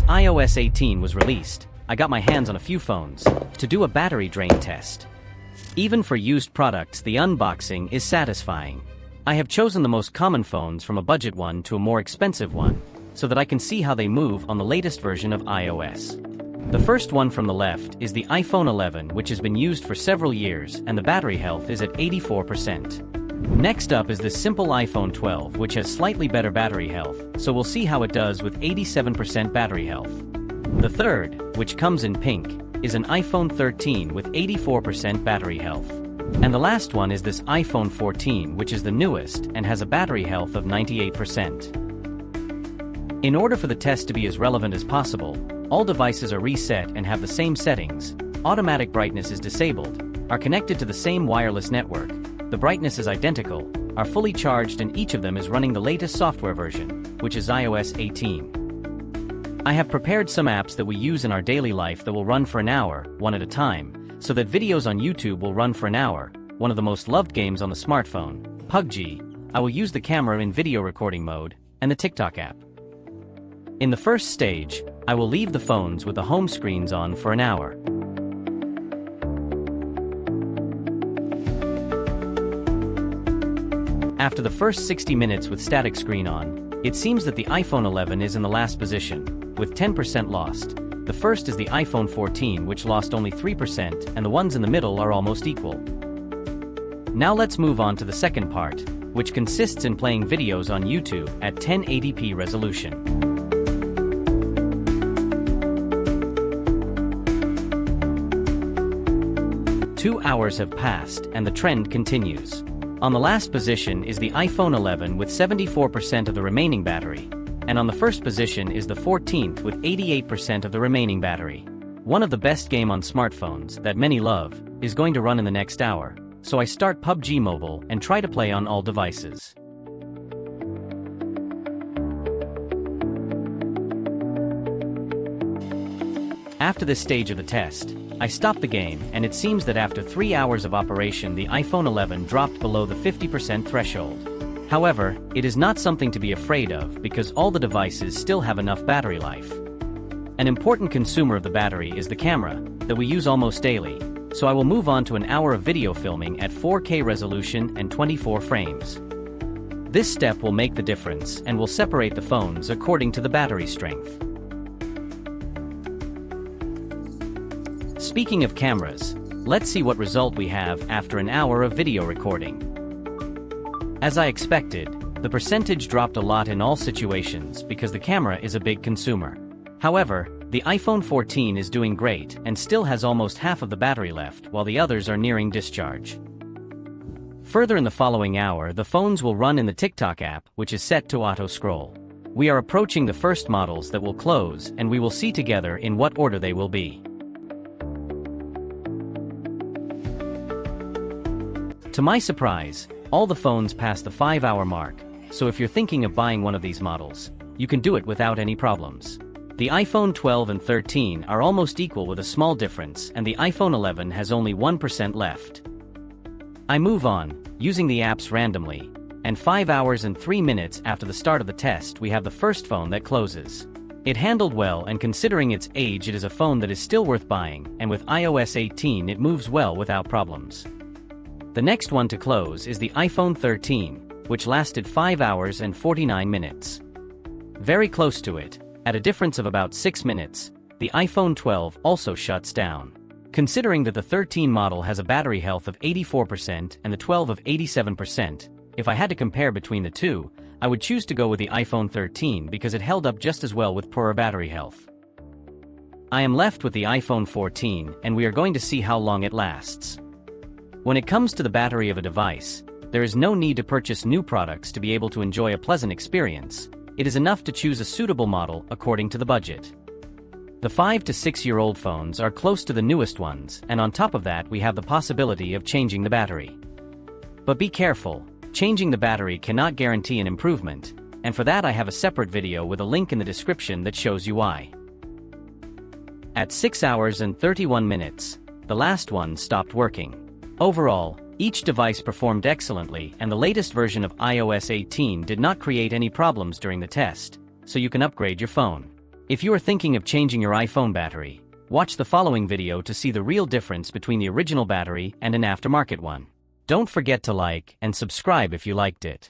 iOS 18 was released, I got my hands on a few phones to do a battery drain test. Even for used products, the unboxing is satisfying. I have chosen the most common phones from a budget one to a more expensive one, so that I can see how they move on the latest version of iOS. The first one from the left is the iPhone 11, which has been used for several years and the battery health is at 84%. Next up is this simple iPhone 12, which has slightly better battery health, so we'll see how it does with 87% battery health. The third, which comes in pink, is an iPhone 13 with 84% battery health. And the last one is this iPhone 14, which is the newest and has a battery health of 98%. In order for the test to be as relevant as possible, all devices are reset and have the same settings, automatic brightness is disabled, are connected to the same wireless network, the brightness is identical, are fully charged, and each of them is running the latest software version, which is iOS 18. I have prepared some apps that we use in our daily life that will run for an hour, one at a time, so that videos on YouTube will run for an hour. One of the most loved games on the smartphone, PUBG, I will use the camera in video recording mode, and the TikTok app. In the first stage, I will leave the phones with the home screens on for an hour. After the first 60 minutes with static screen on, it seems that the iPhone 11 is in the last position, with 10% lost. The first is the iPhone 14, which lost only 3%, and the ones in the middle are almost equal. Now let's move on to the second part, which consists in playing videos on YouTube at 1080p resolution. Two hours have passed and the trend continues. On the last position is the iPhone 11 with 74% of the remaining battery, and on the first position is the 14th with 88% of the remaining battery. One of the best game on smartphones that many love is going to run in the next hour, so I start PUBG Mobile and try to play on all devices. After this stage of the test, I stopped the game, and it seems that after 3 hours of operation the iPhone 11 dropped below the 50% threshold. However, it is not something to be afraid of because all the devices still have enough battery life. An important consumer of the battery is the camera, that we use almost daily, so I will move on to an hour of video filming at 4K resolution and 24 frames. This step will make the difference and will separate the phones according to the battery strength. Speaking of cameras, let's see what result we have after an hour of video recording. As I expected, the percentage dropped a lot in all situations because the camera is a big consumer. However, the iPhone 14 is doing great and still has almost half of the battery left while the others are nearing discharge. Further in the following hour, the phones will run in the TikTok app, which is set to auto-scroll. We are approaching the first models that will close, and we will see together in what order they will be. To my surprise, all the phones pass the 5-hour mark, so if you're thinking of buying one of these models, you can do it without any problems. The iPhone 12 and 13 are almost equal with a small difference, and the iPhone 11 has only 1% left. I move on, using the apps randomly, and 5 hours and 3 minutes after the start of the test we have the first phone that closes. It handled well, and considering its age it is a phone that is still worth buying, and with iOS 18 it moves well without problems. The next one to close is the iPhone 13, which lasted 5 hours and 49 minutes. Very close to it, at a difference of about 6 minutes, the iPhone 12 also shuts down. Considering that the 13 model has a battery health of 84% and the 12 of 87%, if I had to compare between the two, I would choose to go with the iPhone 13 because it held up just as well with poorer battery health. I am left with the iPhone 14, and we are going to see how long it lasts. When it comes to the battery of a device, there is no need to purchase new products to be able to enjoy a pleasant experience. It is enough to choose a suitable model according to the budget. The 5 to 6-year-old phones are close to the newest ones, and on top of that we have the possibility of changing the battery. But be careful, changing the battery cannot guarantee an improvement, and for that I have a separate video with a link in the description that shows you why. At 6 hours and 31 minutes, the last one stopped working. Overall, each device performed excellently, and the latest version of iOS 18 did not create any problems during the test, so you can upgrade your phone. If you are thinking of changing your iPhone battery, watch the following video to see the real difference between the original battery and an aftermarket one. Don't forget to like and subscribe if you liked it.